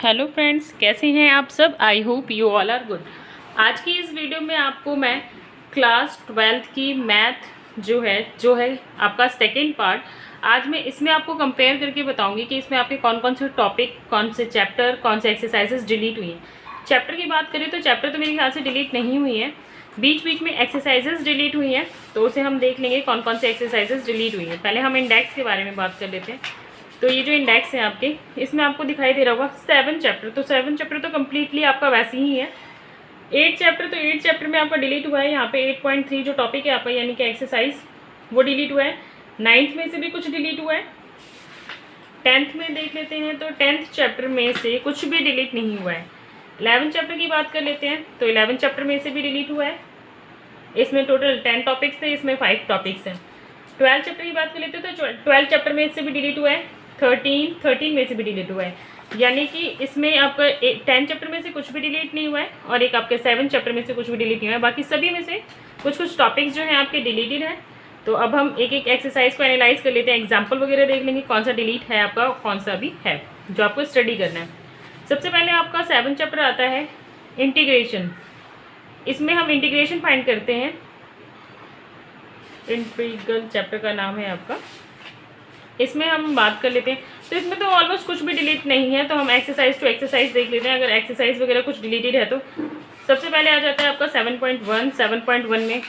Hello friends, कैसे हैं आप सब। I hope you all are good. आज की इस वीडियो में आपको मैं क्लास 12th की मैथ जो है आपका सेकंड पार्ट, आज मैं इसमें आपको कंपेयर करके बताऊंगी कि इसमें आपके कौन कौन से टॉपिक, कौन से चैप्टर, कौन से एक्सरसाइजेस डिलीट हुई हैं। चैप्टर की बात करें तो चैप्टर तो मेरे ख्याल से डिलीट नहीं हुई है, बीच बीच में एक्सरसाइजेस डिलीट हुई हैं, तो उसे हम देख लेंगे कौन कौन से एक्सरसाइजेस डिलीट हुई हैं। पहले हम इंडेक्स के बारे में बात कर लेते हैं। तो ये जो इंडेक्स है आपके, इसमें आपको दिखाई दे रहा होगा 7 चैप्टर, तो 7 चैप्टर तो कम्प्लीटली आपका वैसे ही है। 8 चैप्टर, तो 8 चैप्टर में आपका डिलीट हुआ है। यहाँ पे 8.3 जो टॉपिक है आपका, यानी कि एक्सरसाइज, वो डिलीट हुआ है। 9th में से भी कुछ डिलीट हुआ है। 10th में देख लेते हैं, तो 10th चैप्टर में से कुछ भी डिलीट नहीं हुआ है। 11th चैप्टर की बात कर लेते हैं, तो 11th चैप्टर में से भी डिलीट हुआ है। इसमें टोटल 10 टॉपिक्स थे, इसमें 5 टॉपिक्स हैं। 12 चैप्टर की बात कर लेते हैं, तो 12 चैप्टर में से भी डिलीट हुआ है। 13 में से भी डिलीट हुआ है, यानी कि इसमें आपका 10 चैप्टर में से कुछ भी डिलीट नहीं हुआ है, और एक आपके 7 चैप्टर में से कुछ भी डिलीट नहीं हुआ है। बाकी सभी में से कुछ कुछ टॉपिक्स जो हैं आपके डिलीटेड हैं। तो अब हम एक एक एक्सरसाइज को एनालाइज कर लेते हैं, एग्जाम्पल वगैरह देख लेंगे कौन सा डिलीट है आपका, कौन सा भी है जो आपको स्टडी करना है। सबसे पहले आपका 7 चैप्टर आता है इंटीग्रेशन। इसमें हम इंटीग्रेशन फाइंड करते हैं। इंटीग्रल चैप्टर का नाम है आपका। इसमें हम बात कर लेते हैं, तो इसमें तो ऑलमोस्ट कुछ भी डिलीट नहीं है, तो हम एक्सरसाइज टू एक्सरसाइज देख लेते हैं। अगर एक्सरसाइज वगैरह कुछ डिलीटेड है तो सबसे पहले आ जाता है आपका 7.1। 7.1 में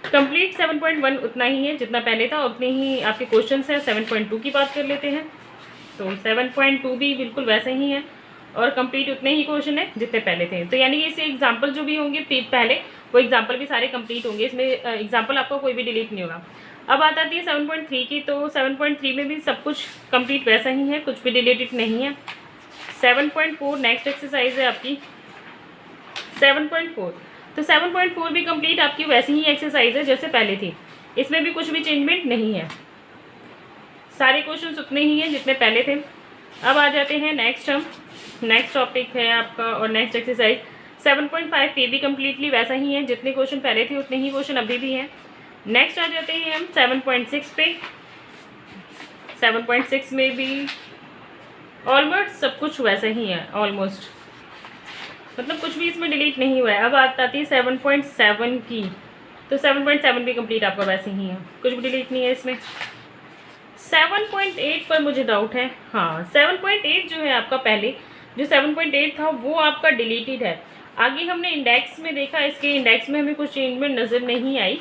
कंप्लीट 7.1 उतना ही है जितना पहले था, उतने ही आपके क्वेश्चन है। 7.2 की बात कर लेते हैं, तो 7.2 भी बिल्कुल वैसे ही है, और कंप्लीट उतने ही क्वेश्चन है जितने पहले थे। तो यानी कि इससे एग्जाम्पल जो भी होंगे पहले, वो एग्जाम्पल भी सारे कंप्लीट होंगे। इसमें एग्जाम्पल आपका कोई भी डिलीट नहीं होगा। अब बात आती है 7.3 की, तो 7.3 में भी सब कुछ कंप्लीट वैसा ही है, कुछ भी डिलीटेड नहीं है। 7.4 नेक्स्ट एक्सरसाइज है आपकी 7.4, तो 7.4 भी कंप्लीट आपकी वैसी ही एक्सरसाइज है जैसे पहले थी। इसमें भी कुछ भी चेंजमेंट नहीं है, सारे क्वेश्चन उतने ही हैं जितने पहले थे। अब आ जाते हैं नेक्स्ट टॉपिक है आपका, और नेक्स्ट एक्सरसाइज 7.5 पे भी कम्प्लीटली वैसा ही है, जितने क्वेश्चन पहले थे उतने ही क्वेश्चन अभी भी हैं। नेक्स्ट आ जाते हैं हम 7.6 पे। 7.6 में भी ऑलमोस्ट सब कुछ वैसा ही है, ऑलमोस्ट, मतलब कुछ भी इसमें डिलीट नहीं हुआ है। अब आती है 7.7 की, तो 7.7 भी कंप्लीट आपका वैसे ही है, कुछ भी डिलीट नहीं है इसमें। 7.8 पर मुझे डाउट है। हाँ, 7.8 जो है आपका, पहले जो 7.8 था वो आपका डिलीटेड है। आगे हमने इंडेक्स में देखा, इसके इंडेक्स में हमें कुछ चेंजमेंट नज़र नहीं आई।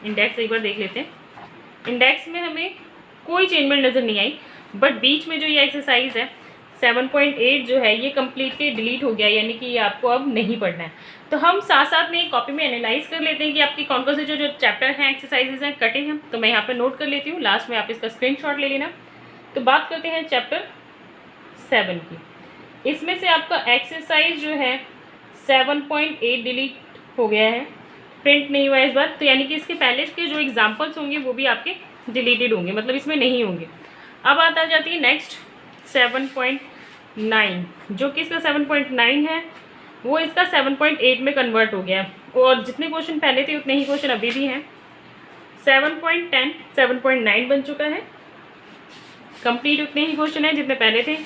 इंडेक्स एक बार देख लेते हैं। इंडेक्स में हमें कोई चेंजमेंट नज़र नहीं आई, बट बीच में जो ये एक्सरसाइज है 7.8 जो है, ये कम्प्लीटली डिलीट हो गया, यानी कि ये आपको अब नहीं पढ़ना है। तो हम साथ साथ में एक कॉपी में एनालाइज कर लेते हैं कि आपकी कौन कौन से जो चैप्टर हैं, एक्सरसाइजेज हैं, कटे हैं। तो मैं यहाँ पर नोट कर लेती हूँ, लास्ट में आप इसका स्क्रीनशॉट ले लेना। तो बात करते हैं चैप्टर 7 की। इसमें से आपका एक्सरसाइज जो है 7.8 डिलीट हो गया है, प्रिंट नहीं हुआ इस बार, तो यानी कि इसके पहले के जो एग्जाम्पल्स होंगे वो भी आपके डिलीटेड होंगे, मतलब इसमें नहीं होंगे। अब आ जाती है नेक्स्ट 7.9, जो कि इसका 7.9 है, वो इसका 7.8 में कन्वर्ट हो गया, और जितने क्वेश्चन पहले थे उतने ही क्वेश्चन अभी भी हैं। 7.10 7.9 बन चुका है, कंप्लीट उतने ही क्वेश्चन हैं जितने पहले थे।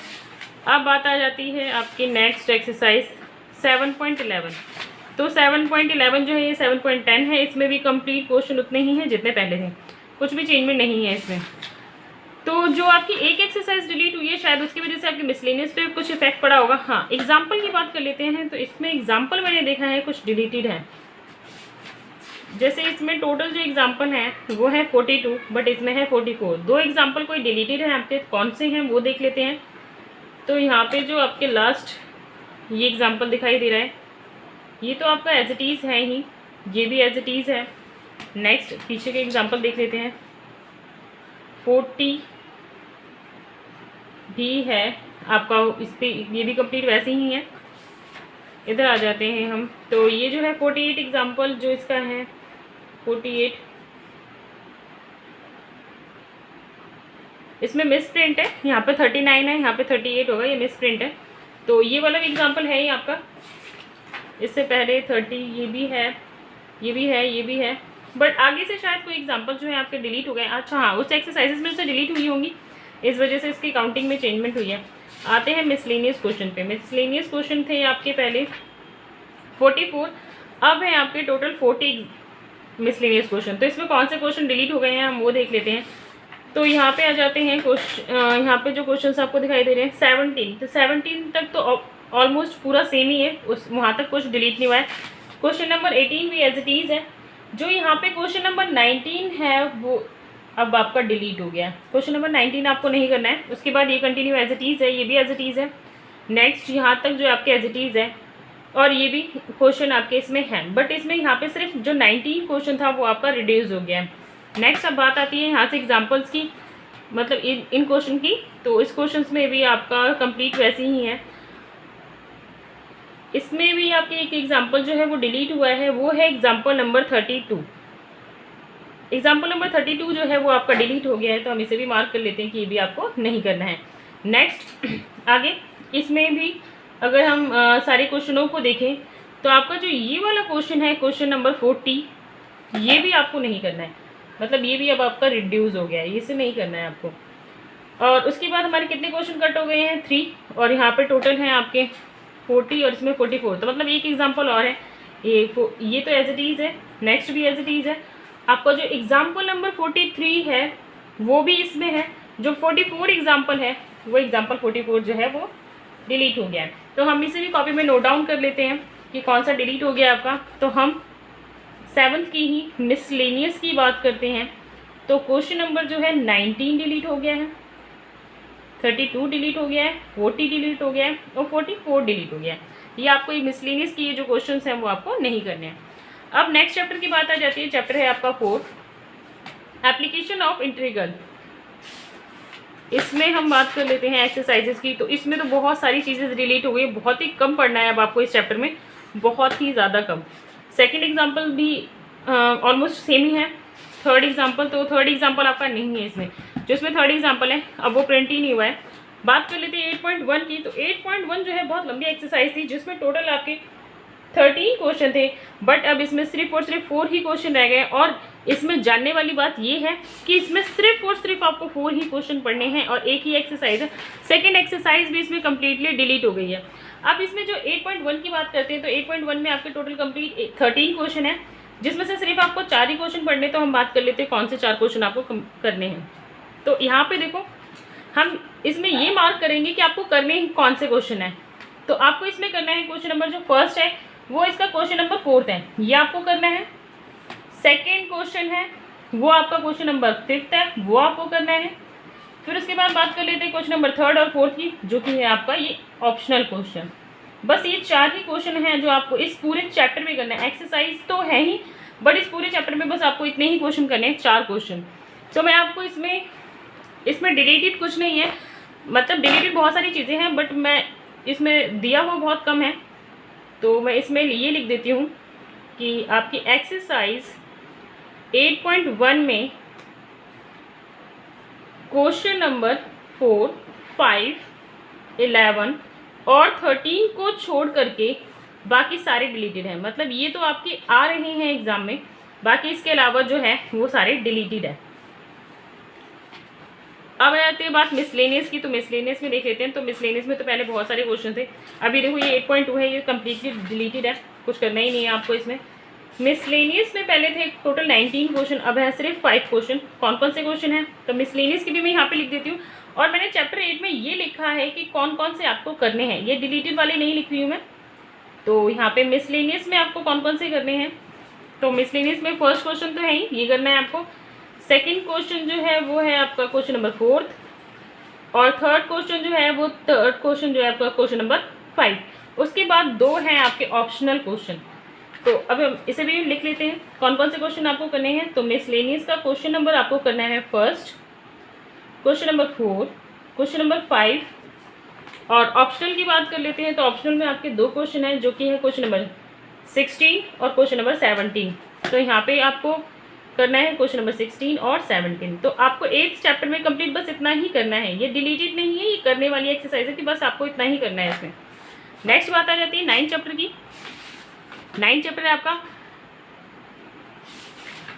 अब बात आ जाती है आपकी नेक्स्ट एक्सरसाइज 7.11, तो 7.11 जो है ये 7.10 है, इसमें भी कंप्लीट क्वेश्चन उतने ही हैं जितने पहले थे, कुछ भी चेंजमेंट नहीं है इसमें। तो जो आपकी एक एक्सरसाइज डिलीट हुई है, शायद उसकी वजह से आपके मिसलेनियस पे कुछ इफेक्ट पड़ा होगा। हाँ, एग्जाम्पल की बात कर लेते हैं, तो इसमें एग्जाम्पल मैंने देखा है कुछ डिलीटेड है। जैसे इसमें टोटल जो एग्जाम्पल हैं वो है 42, बट इसमें है 44। 2 एग्जाम्पल कोई डिलीटेड है आपके, कौन से हैं वो देख लेते हैं। तो यहाँ पे जो आपके लास्ट ये एग्जाम्पल दिखाई दे रहा है, ये तो आपका एज इट इज़ है ही, ये भी एज इट इज़ है। नेक्स्ट पीछे के एग्जाम्पल देख लेते हैं। 40 भी है आपका, इस पे ये भी कंप्लीट वैसे ही है। इधर आ जाते हैं हम, तो ये जो है 48 एग्जाम्पल जो इसका है 48, इसमें मिस प्रिंट है, यहाँ पे 39 है, यहाँ पे 38 होगा, ये मिस प्रिंट है। तो ये वाला एग्जाम्पल है ही आपका। इससे पहले 30 ये भी है, ये भी है, ये भी है, बट आगे से शायद कोई एग्जाम्पल जो है आपके डिलीट हो गए। अच्छा हाँ, उस एक्सरसाइजेस में से डिलीट हुई होंगी, इस वजह से इसकी काउंटिंग में चेंजमेंट हुई है। आते हैं मिसलेनियस क्वेश्चन पे। मिसलेनियस क्वेश्चन थे आपके पहले 44, अब है आपके टोटल 40 मिसलेनियस क्वेश्चन। तो इसमें कौन से क्वेश्चन डिलीट हो गए हैं हम वो देख लेते हैं। तो यहाँ पे आ जाते हैं क्वेश्चन, यहाँ पे जो क्वेश्चन आपको दिखाई दे रहे हैं 17, तो 17 तक तो ऑलमोस्ट पूरा सेम ही है, उस वहाँ तक कुछ डिलीट नहीं हुआ है। क्वेश्चन नंबर 18 भी एज इट इज़ है। जो यहाँ पे क्वेश्चन नंबर 19 है वो अब आपका डिलीट हो गया है। क्वेश्चन नंबर 19 आपको नहीं करना है। उसके बाद ये कंटिन्यू एज इट इज़ है, ये भी एज इट इज़ है। नेक्स्ट यहाँ तक जो आपके एज इट इज़ है, और ये भी क्वेश्चन आपके इसमें है, बट इसमें यहाँ पे सिर्फ जो 19 क्वेश्चन था वो आपका रिड्यूस हो गया है। नेक्स्ट अब बात आती है यहाँ से एग्जांपल्स की, मतलब इन क्वेश्चन की। तो इस क्वेश्चन में भी आपका कंप्लीट वैसे ही है। इसमें भी आपके एक एग्जांपल जो है वो डिलीट हुआ है, वो है एग्जांपल नंबर 32। एग्जांपल नंबर 32 जो है वो आपका डिलीट हो गया है, तो हम इसे भी मार्क कर लेते हैं कि ये भी आपको नहीं करना है। नेक्स्ट आगे इसमें भी अगर हम सारे क्वेश्चनों को देखें तो आपका जो ये वाला क्वेश्चन है, क्वेश्चन नंबर 40, ये भी आपको नहीं करना है, मतलब ये भी अब आपका रिड्यूस हो गया है, इसे नहीं करना है आपको। और उसके बाद हमारे कितने क्वेश्चन कट हो गए हैं 3, और यहाँ पे टोटल हैं आपके 40 और इसमें 44, तो मतलब एक एग्जाम्पल और है। ये तो एज इट इज़ है, नेक्स्ट भी एज इट इज़ है। आपका जो एग्जाम्पल नंबर 43 है वो भी इसमें है। जो 44 एग्जाम्पल है वो एग्जाम्पल 44 जो है वो डिलीट हो गया है। तो हम इसे भी कॉपी में नोट डाउन कर लेते हैं कि कौन सा डिलीट हो गया आपका। तो हम 7th की ही मिसलेनियस की बात करते हैं। तो क्वेश्चन नंबर जो है 19 डिलीट हो गया है, 32 डिलीट हो गया है, 40 डिलीट हो गया है और 44 डिलीट हो गया है। ये आपको ये मिसलेनियस की ये जो क्वेश्चंस हैं वो आपको नहीं करने हैं। अब नेक्स्ट चैप्टर की बात आ जाती है। चैप्टर है आपका 4, एप्लीकेशन ऑफ इंटीग्रल। इसमें हम बात कर लेते हैं एक्सरसाइजेस की। तो इसमें तो बहुत सारी चीज़ें रिलेट हो गई, बहुत ही कम पढ़ना है अब आपको इस चैप्टर में, बहुत ही ज़्यादा कम। सेकंड एग्जांपल भी ऑलमोस्ट सेम ही है। थर्ड एग्जांपल आपका नहीं है इसमें। जो इसमें थर्ड एग्जांपल है अब वो प्रिंट ही नहीं हुआ है। बात कर लेते हैं 8.1 की। तो 8.1 जो है बहुत लंबी एक्सरसाइज थी, जिसमें टोटल आपके 13 क्वेश्चन थे, बट अब इसमें सिर्फ और सिर्फ 4 ही क्वेश्चन रह गए। और इसमें जानने वाली बात ये है कि इसमें सिर्फ और सिर्फ आपको 4 ही क्वेश्चन पढ़ने हैं और एक ही एक्सरसाइज है। सेकंड एक्सरसाइज भी इसमें कम्प्लीटली डिलीट हो गई है। अब इसमें जो 8.1 की बात करते हैं तो 8.1 में आपके टोटल कंप्लीट 13 क्वेश्चन है, जिसमें से सिर्फ आपको 4 ही क्वेश्चन पढ़ने। तो हम बात कर लेते हैं कौन से 4 क्वेश्चन आपको करने हैं। तो यहाँ पे देखो, हम इसमें ये मार्क करेंगे कि आपको करने कौन से क्वेश्चन है। तो आपको इसमें करना है क्वेश्चन नंबर जो फर्स्ट है वो इसका क्वेश्चन नंबर 4 है, ये आपको करना है। सेकेंड क्वेश्चन है वो आपका क्वेश्चन नंबर 5 है, वो आपको करना है। फिर उसके बाद बात कर लेते हैं क्वेश्चन नंबर 3 और 4 की, जो कि है आपका ये ऑप्शनल क्वेश्चन। बस ये 4 ही क्वेश्चन हैं जो आपको इस पूरे चैप्टर में करना है। एक्सरसाइज तो है ही, बट इस पूरे चैप्टर में बस आपको इतने ही क्वेश्चन करने हैं, 4 क्वेश्चन। तो मैं आपको इसमें डिलीटेड कुछ नहीं है, मतलब डिलीटेड बहुत सारी चीज़ें हैं, बट मैं इसमें दिया हुआ बहुत कम है। तो मैं इसमें ये लिख देती हूँ कि आपकी एक्सरसाइज 8.1 में क्वेश्चन नंबर 4, 5, 11 और 13 को छोड़ करके बाकी सारे डिलीटेड हैं। मतलब ये तो आपके आ रहे हैं एग्ज़ाम में, बाकी इसके अलावा जो है वो सारे डिलीटेड है। अब आ जाती है बात मिसलेनियस की। तो मिसलेनियस में देख लेते हैं। तो मिसलेनियस में तो पहले बहुत सारे क्वेश्चन थे, अभी देखो ये 8.2 है, ये कम्प्लीटली डिलीटेड है, कुछ करना ही नहीं है आपको इसमें। मिसलेनियस में पहले थे टोटल 19 क्वेश्चन, अब है सिर्फ 5 क्वेश्चन। कौन कौन से क्वेश्चन हैं तो मिसलेनियस की भी मैं यहाँ पे लिख देती हूँ। और मैंने चैप्टर 8 में ये लिखा है कि कौन कौन से आपको करने हैं, ये डिलीटेड वाले नहीं लिख रही हूँ मैं। तो यहाँ पे मिसलेनियस में आपको कौन कौन से करने हैं। तो मिसलेनियस में फर्स्ट क्वेश्चन तो है ही, ये करना है आपको। सेकंड क्वेश्चन जो है वो है आपका क्वेश्चन नंबर 4, और थर्ड क्वेश्चन जो है वो है आपका क्वेश्चन नंबर 5। उसके बाद 2 हैं आपके ऑप्शनल क्वेश्चन। तो अब हम इसे भी लिख लेते हैं कौन कौन से क्वेश्चन आपको करने हैं। तो मिसलेनियस का क्वेश्चन नंबर आपको करना है first, question number 4, question number 5। और ऑप्शनल की बात कर लेते हैं। तो ऑप्शनल में आपके 2 क्वेश्चन हैं, जो कि है क्वेश्चन नंबर 16 और क्वेश्चन नंबर 17। तो यहाँ पे आपको करना है क्वेश्चन नंबर 16 और 17। तो आपको 8th चैप्टर में कंप्लीट बस इतना ही करना है, ये डिलीटेड नहीं है, ये करने वाली एक्सरसाइज है कि बस आपको इतना ही करना है इसमें। नेक्स्ट बात आ जाती है 9th चैप्टर की। 9th चैप्टर है आपका,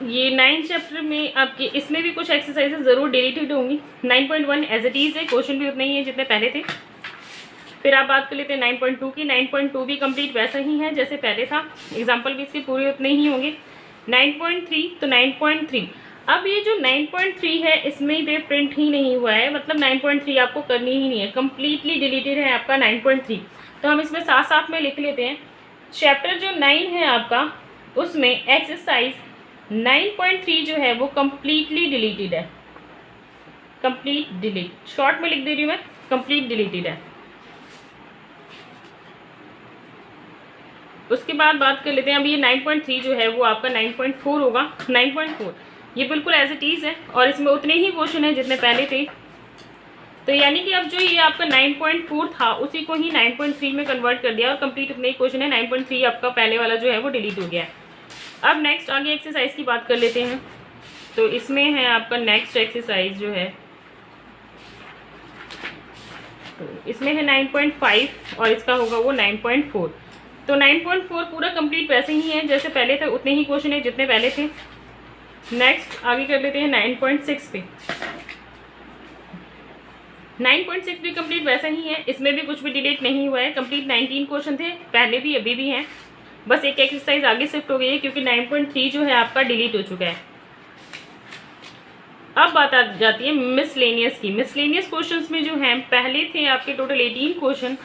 ये 9th चैप्टर में आपके इसमें भी कुछ एक्सरसाइजेज ज़रूर डिलीटेड होंगी। 9.1 एज इट इज़ है, क्वेश्चन भी उतने ही है जितने पहले थे। फिर आप बात कर लेते हैं 9.2 की। 9.2 भी कंप्लीट वैसा ही है जैसे पहले था, एग्जाम्पल भी इसके पूरे उतने ही होंगे। 9.3 तो 9.3, अब ये जो 9.3 है इसमें ये प्रिंट ही नहीं हुआ है, मतलब 9.3 आपको करनी ही नहीं है, कम्प्लीटली डिलीटेड है आपका 9.3। तो हम इसमें साथ साथ में लिख लेते हैं, चैप्टर जो 9 है आपका उसमें एक्सरसाइज 9.3 जो है वो कम्प्लीटली डिलीटेड है, कंप्लीट डिलीट, शॉर्ट में लिख दे रही हूँ मैं, कंप्लीट डिलीटेड है। उसके बाद बात कर लेते हैं, अब ये 9.3 जो है वो आपका 9.4 होगा। 9.4 ये बिल्कुल एज इट इज़ है और इसमें उतने ही क्वेश्चन हैं जितने पहले थे, तो यानी कि अब जो ये आपका 9.4 था उसी को ही 9.3 में कन्वर्ट कर दिया और कंप्लीट उतने ही क्वेश्चन है। 9.3 आपका पहले वाला जो है वो डिलीट हो गया है। अब नेक्स्ट आगे एक्सरसाइज की बात कर लेते हैं, तो इसमें है आपका नेक्स्ट एक्सरसाइज जो है, तो इसमें है 9.5 और इसका होगा वो 9.4। तो 9.4 पूरा कंप्लीट वैसे ही है जैसे पहले थे, उतने ही क्वेश्चन है जितने पहले थे। नेक्स्ट आगे कर लेते हैं 9.6 पे। 9.6 भी कंप्लीट वैसा ही है, इसमें भी कुछ भी डिलीट नहीं हुआ है, कंप्लीट 19 क्वेश्चन थे पहले भी अभी भी हैं, बस एक एक्सरसाइज आगे शिफ्ट हो गई है क्योंकि 9.3 जो है आपका डिलीट हो चुका है। अब बात आ जाती है मिसलेनियस की। मिसलेनियस क्वेश्चंस में जो हैं पहले थे आपके टोटल 18 क्वेश्चन,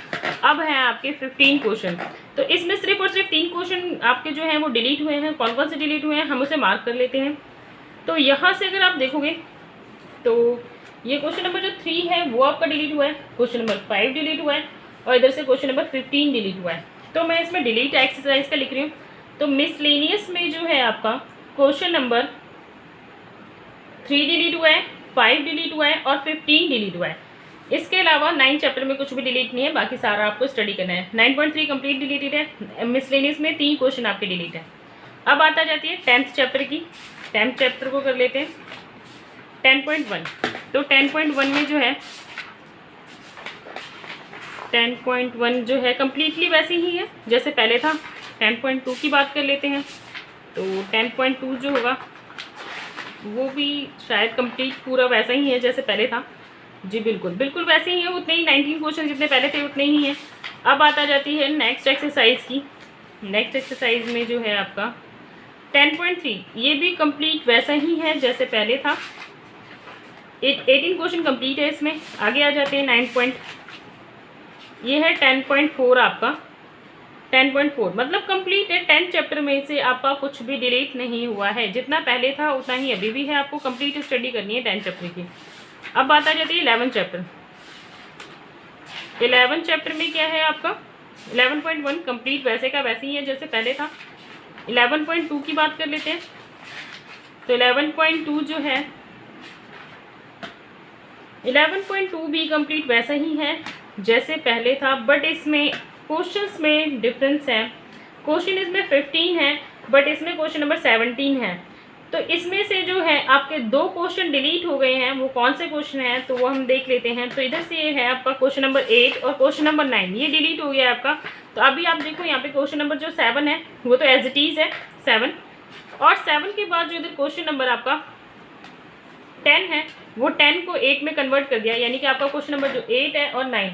अब हैं आपके 15 क्वेश्चन। तो इसमें सिर्फ और सिर्फ 3 क्वेश्चन आपके जो हैं वो डिलीट हुए हैं। कौन कौन से डिलीट हुए हैं हम उसे मार्क कर लेते हैं। तो यहाँ से अगर आप देखोगे तो ये क्वेश्चन नंबर जो 3 है वो आपका डिलीट हुआ है, क्वेश्चन नंबर 5 डिलीट हुआ है और इधर से क्वेश्चन नंबर 15 डिलीट हुआ है। तो मैं इसमें डिलीट एक्सरसाइज का लिख रही हूँ। तो मिसलेनियस में जो है आपका क्वेश्चन नंबर 3 डिलीट हुआ है, 5 डिलीट हुआ है और 15 डिलीट हुआ है। इसके अलावा 9 चैप्टर में कुछ भी डिलीट नहीं है, बाकी सारा आपको स्टडी करना है। 9.3 कंप्लीट डिलीटेड है, मिसलेनियस में 3 क्वेश्चन आपके डिलीट है। अब बात आ जाती है 10th चैप्टर की। 10th चैप्टर को कर लेते हैं 10.1। तो 10.1 में जो है 10.1 जो है कम्प्लीटली वैसे ही है जैसे पहले था। 10.2 की बात कर लेते हैं, तो 10.2 जो होगा वो भी शायद कंप्लीट पूरा वैसा ही है जैसे पहले था। जी बिल्कुल वैसे ही है, उतने ही 19 क्वेश्चन जितने पहले थे उतने ही हैं। अब बात आ जाती है नेक्स्ट एक्सरसाइज की। नेक्स्ट एक्सरसाइज में जो है आपका 10.3 ये भी कंप्लीट वैसा ही है जैसे पहले था। 18 क्वेश्चन कंप्लीट है इसमें। आगे आ जाते हैं 10.4 आपका 10.4 मतलब कंप्लीट है। 10 चैप्टर में से आपका कुछ भी डिलीट नहीं हुआ है, जितना पहले था उतना ही अभी भी है। आपको कंप्लीट स्टडी करनी है 10 चैप्टर की। अब बात आ जाती है 11 चैप्टर। 11 चैप्टर में क्या है आपका 11.1 कंप्लीट वैसे का वैसे ही है जैसे पहले था। 11.2 की बात कर लेते हैं, तो 11.2 जो है 11.2 भी कंप्लीट वैसा ही है जैसे पहले था, बट इसमें क्वेश्चंस में डिफरेंस है। क्वेश्चन इसमें 15 है बट इसमें क्वेश्चन नंबर 17 है। तो इसमें से जो है आपके 2 क्वेश्चन डिलीट हो गए हैं, वो कौन से क्वेश्चन हैं तो वो हम देख लेते हैं। तो इधर से ये है आपका क्वेश्चन नंबर 8 और क्वेश्चन नंबर 9, ये डिलीट हो गया है आपका। तो अभी आप देखो यहाँ पे क्वेश्चन नंबर जो 7 है वो तो एज इट इज़ है 7, और 7 के बाद जो इधर क्वेश्चन नंबर आपका 10 है वो 10 को 8 में कन्वर्ट कर दिया, यानी कि आपका क्वेश्चन नंबर जो 8 है और 9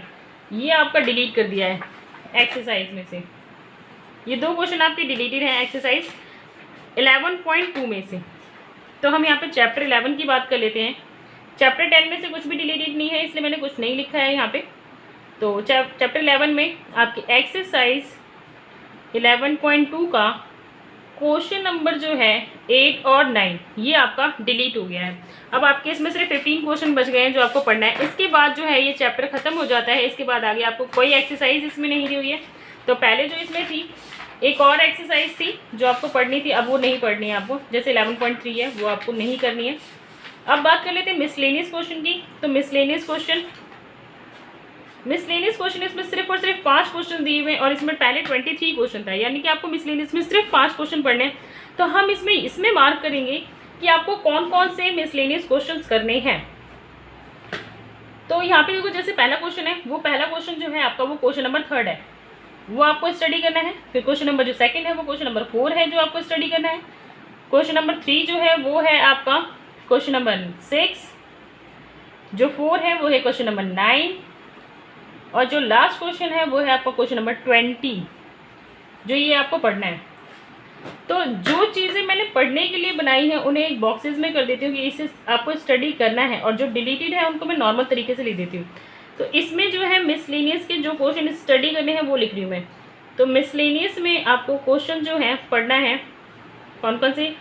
ये आपका डिलीट कर दिया है एक्सरसाइज में से। ये 2 क्वेश्चन आपके डिलीटेड हैं एक्सरसाइज 11.2 में से। तो हम यहाँ पे चैप्टर 11 की बात कर लेते हैं। चैप्टर 10 में से कुछ भी डिलीटेड नहीं है, इसलिए मैंने कुछ नहीं लिखा है यहाँ पे। तो चैप्टर 11 में आपकी एक्सरसाइज 11.2 का क्वेश्चन नंबर जो है 8 और 9 ये आपका डिलीट हो गया है। अब आपके इसमें सिर्फ 15 क्वेश्चन बच गए हैं जो आपको पढ़ना है। इसके बाद जो है ये चैप्टर खत्म हो जाता है। इसके बाद आगे आपको कोई एक्सरसाइज इसमें नहीं दी हुई है। तो पहले जो इसमें थी एक और एक्सरसाइज थी जो आपको पढ़नी थी, अब वो नहीं पढ़नी है आपको, जैसे 11.3 है वो आपको नहीं करनी है। अब बात कर लेते हैं मिसलेनियस क्वेश्चन की। तो मिसलेनियस क्वेश्चन इसमें सिर्फ और सिर्फ 5 क्वेश्चन दिए हुए हैं और इसमें पहले 23 क्वेश्चन था, यानी कि आपको मिसलेनियस में सिर्फ 5 क्वेश्चन पढ़ने हैं। तो हम इसमें मार्क करेंगे कि आपको कौन कौन से मिसलेनियस क्वेश्चंस करने हैं। तो यहाँ पे देखो, जैसे पहला क्वेश्चन है वो पहला क्वेश्चन जो है आपका वो क्वेश्चन नंबर 3 है, वो आपको स्टडी करना है। फिर क्वेश्चन नंबर जो 2 है वो क्वेश्चन नंबर 4 है जो आपको स्टडी करना है। क्वेश्चन नंबर 3 जो है वो है आपका क्वेश्चन नंबर 6, जो 4 है वो है क्वेश्चन नंबर 9, और जो लास्ट क्वेश्चन है वो है आपका क्वेश्चन नंबर 20, जो ये आपको पढ़ना है। तो जो चीज़ें मैंने पढ़ने के लिए बनाई हैं उन्हें एक बॉक्सेस में कर देती हूँ कि इसे आपको स्टडी करना है, और जो डिलीटेड है उनको मैं नॉर्मल तरीके से लिख देती हूँ। तो इसमें जो है मिसलेनियस के जो क्वेश्चन स्टडी करने हैं वो लिख रही हूँ मैं। तो मिसलेनियस में आपको क्वेश्चन जो है पढ़ना है कौन कौन से,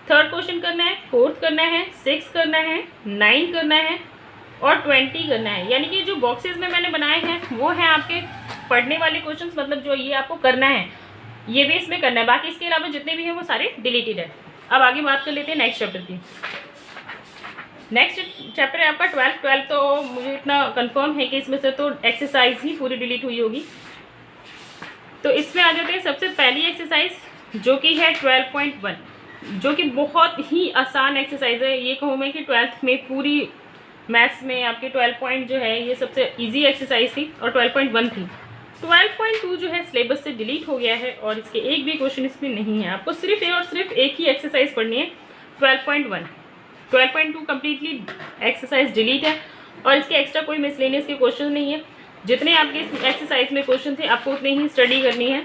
3rd क्वेश्चन करना है, 4th करना है, 6 करना है, 9 करना है और 20 करना है। यानी कि जो बॉक्सेस में मैंने बनाए हैं वो हैं आपके पढ़ने वाले क्वेश्चंस, मतलब जो ये आपको करना है ये भी इसमें करना है, बाकी इसके अलावा जितने भी हैं वो सारे डिलीटेड है। अब आगे बात कर लेते हैं नेक्स्ट चैप्टर की। नेक्स्ट चैप्टर है आपका 12 तो मुझे इतना कंफर्म है कि इसमें से तो एक्सरसाइज ही पूरी डिलीट हुई होगी। तो इसमें आ जाते हैं सबसे पहली एक्सरसाइज जो कि है 12.1, जो कि बहुत ही आसान एक्सरसाइज है। ये कहूँ मैं कि 12th में पूरी मैथ्स में आपके 12 पॉइंट जो है ये सबसे इजी एक्सरसाइज थी और 12.1 थी। 12.2 जो है सिलेबस से डिलीट हो गया है और इसके एक भी क्वेश्चन इसमें नहीं है। आपको सिर्फ और सिर्फ एक ही एक्सरसाइज पढ़नी है 12.1। 12.2 कम्प्लीटली एक्सरसाइज डिलीट है और इसके एक्स्ट्रा कोई मिसलेनियस के क्वेश्चन नहीं है। जितने आपके इस एक्सरसाइज में क्वेश्चन थे आपको उतने ही स्टडी करनी है।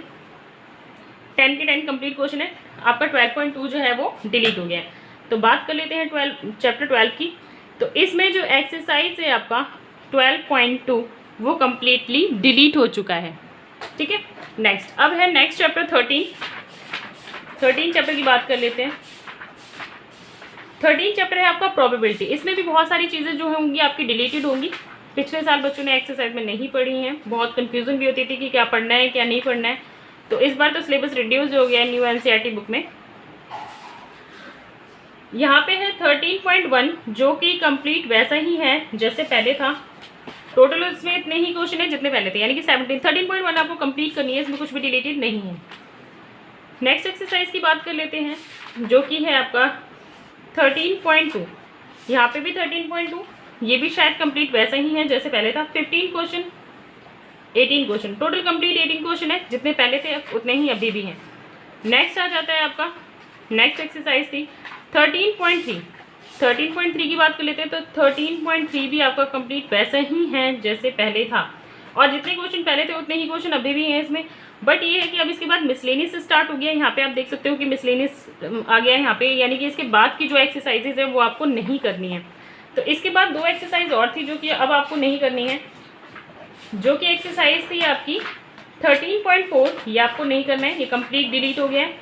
10 के 10 कंप्लीट क्वेश्चन है। आपका 12.2 जो है वो डिलीट हो गया है। तो बात कर लेते हैं चैप्टर 12 की। तो इसमें जो एक्सरसाइज है आपका 12.2 वो कम्प्लीटली डिलीट हो चुका है। ठीक है, नेक्स्ट अब है नेक्स्ट चैप्टर 13 चैप्टर की बात कर लेते हैं। 13 चैप्टर है आपका प्रोबेबिलिटी। इसमें भी बहुत सारी चीज़ें जो होंगी आपकी डिलीटेड होंगी। पिछले साल बच्चों ने एक्सरसाइज में नहीं पढ़ी हैं, बहुत कन्फ्यूजन भी होती थी कि क्या पढ़ना है क्या नहीं पढ़ना है। तो इस बार तो सिलेबस रिड्यूस हो गया है न्यू एनसीईआरटी बुक में। यहाँ पे है 13.1 जो कि कंप्लीट वैसा ही है जैसे पहले था। टोटल इसमें इतने ही क्वेश्चन है जितने पहले थे, यानी कि 13.1 आपको कंप्लीट करनी है, इसमें कुछ भी डिलीटेड नहीं है। नेक्स्ट एक्सरसाइज की बात कर लेते हैं जो कि है आपका 13.2। यहाँ पे भी 13.2, ये भी शायद कंप्लीट वैसा ही है जैसे पहले था। 15 question 18 question, total complete 18 question है, जितने पहले थे उतने ही अभी भी हैं। नेक्स्ट आ जाता है आपका नेक्स्ट एक्सरसाइज थी 13.3। 13.3 की बात कर लेते हैं तो 13.3 भी आपका कंप्लीट वैसा ही है जैसे पहले था, और जितने क्वेश्चन पहले थे उतने ही क्वेश्चन अभी भी हैं इसमें। बट ये है कि अब इसके बाद मिसलेनियस स्टार्ट हो गया। यहाँ पे आप देख सकते हो कि मिसलेनियस आ गया है यहाँ पे, यानी कि इसके बाद की जो एक्सरसाइजेज है वो आपको नहीं करनी है। तो इसके बाद 2 एक्सरसाइज और थी जो कि अब आपको नहीं करनी है, जो कि एक्सरसाइज थी आपकी 13.4, ये आपको नहीं करना है, ये कंप्लीट डिलीट हो गया है।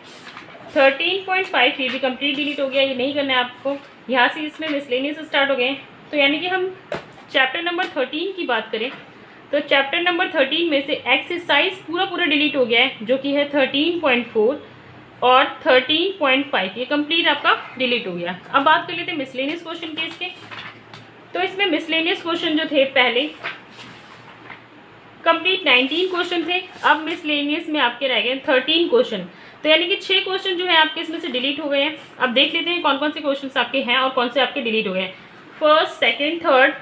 13.5 ये भी कंप्लीट डिलीट हो गया, ये नहीं करना है आपको। यहाँ से इसमें मिसलेनियस स्टार्ट हो गए। तो यानी कि हम चैप्टर नंबर 13 की बात करें तो चैप्टर नंबर 13 में से एक्सरसाइज पूरा डिलीट हो गया है, जो कि है 13.4 और 13.5, ये कंप्लीट आपका डिलीट हो गया। अब बात कर लेते हैं मिसलेनियस क्वेश्चन के इसके। तो इसमें मिसलेनियस क्वेश्चन जो थे पहले कंप्लीट 19 क्वेश्चन थे, अब मिसलेनियस में आपके रह गए 13 क्वेश्चन। तो यानी कि 6 क्वेश्चन जो है आपके इसमें से डिलीट हो गए हैं। अब देख लेते हैं कौन कौन से क्वेश्चन आपके हैं और कौन से आपके डिलीट हो गए हैं। 1st, 2nd, 3rd,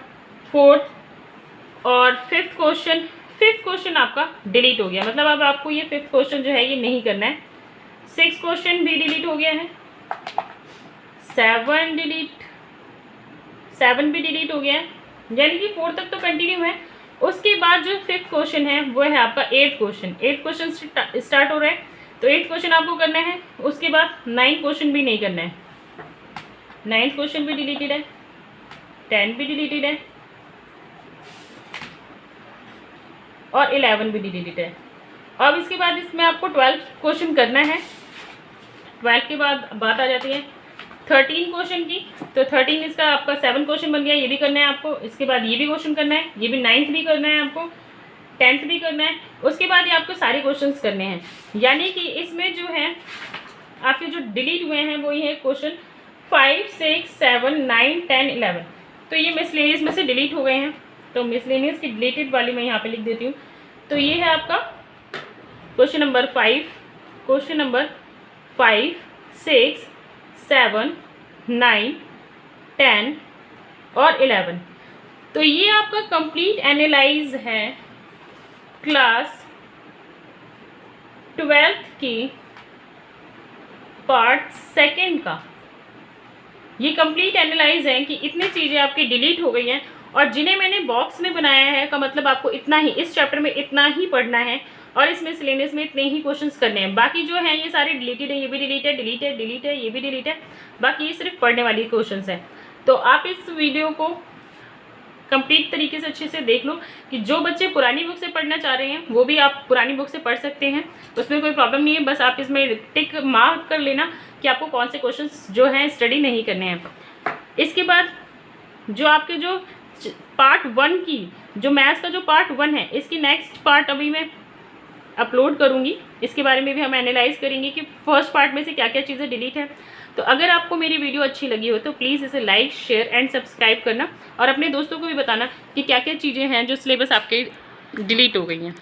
4th और 5th क्वेश्चन। 5th क्वेश्चन आपका डिलीट हो गया, मतलब अब आपको ये 5th क्वेश्चन जो है ये नहीं करना है। 6th क्वेश्चन भी डिलीट हो गया है। 7 भी डिलीट हो गया है, यानी कि 4 तक तो कंटिन्यू है। उसके बाद जो 5th क्वेश्चन है वो है आपका 8th question. 8th question start हो रहा है, तो 8th क्वेश्चन आपको करना है। उसके बाद 9th क्वेश्चन भी नहीं करना है। 9th क्वेश्चन भी डिलीटेड है, 10 भी डिलीटेड है और 11 भी डिलीटेड है। अब इसके बाद इसमें आपको 12 क्वेश्चन करना है। 12 के बाद बात आ जाती है 13 क्वेश्चन की। तो 13 इसका आपका 7 क्वेश्चन बन गया, ये भी करना है आपको। इसके बाद ये भी क्वेश्चन करना है, ये भी 9th भी करना है आपको, 10th भी करना है। उसके बाद ये आपको सारे क्वेश्चंस करने हैं, यानी कि इसमें जो है आपके जो डिलीट हुए हैं वो ये है क्वेश्चन 5, 6, 7, 9, 10, 11। तो ये मिसलेनियस में से डिलीट हो गए हैं। तो मिसलेनियस की डिलीटेड वाली मैं यहाँ पे लिख देती हूँ। तो ये है आपका क्वेश्चन नंबर 5, क्वेश्चन नंबर 5, 6, 7, 9, 10 और 11। तो ये आपका कंप्लीट एनालाइज है क्लास 12th की पार्ट 2 का। ये कंप्लीट एनालाइज है कि इतनी चीज़ें आपकी डिलीट हो गई हैं और जिन्हें मैंने बॉक्स में बनाया है का मतलब आपको इतना ही, इस चैप्टर में इतना ही पढ़ना है और इस मिसलेनियस में इतने ही क्वेश्चंस करने हैं। बाकी जो है ये सारे डिलीटेड है, ये भी डिलीट है, डिलीट है, डिलीट है, ये भी डिलीट है। बाकी ये सिर्फ पढ़ने वाली क्वेश्चंस हैं। तो आप इस वीडियो को कंप्लीट तरीके से अच्छे से देख लो कि जो बच्चे पुरानी बुक से पढ़ना चाह रहे हैं वो भी आप पुरानी बुक से पढ़ सकते हैं, उसमें कोई प्रॉब्लम नहीं है। बस आप इसमें टिक मार्क कर लेना कि आपको कौन से क्वेश्चंस जो हैं स्टडी नहीं करने हैं। इसके बाद जो आपके जो पार्ट 1 की जो मैथ्स का जो पार्ट 1 है, इसकी नेक्स्ट पार्ट अभी मैं अपलोड करूँगी। इसके बारे में भी हम एनालाइज करेंगे कि फर्स्ट पार्ट में से क्या क्या चीज़ें डिलीट है। तो अगर आपको मेरी वीडियो अच्छी लगी हो तो प्लीज़ इसे लाइक, शेयर एंड सब्सक्राइब करना और अपने दोस्तों को भी बताना कि क्या क्या चीज़ें हैं जो सिलेबस आपके डिलीट हो गई हैं।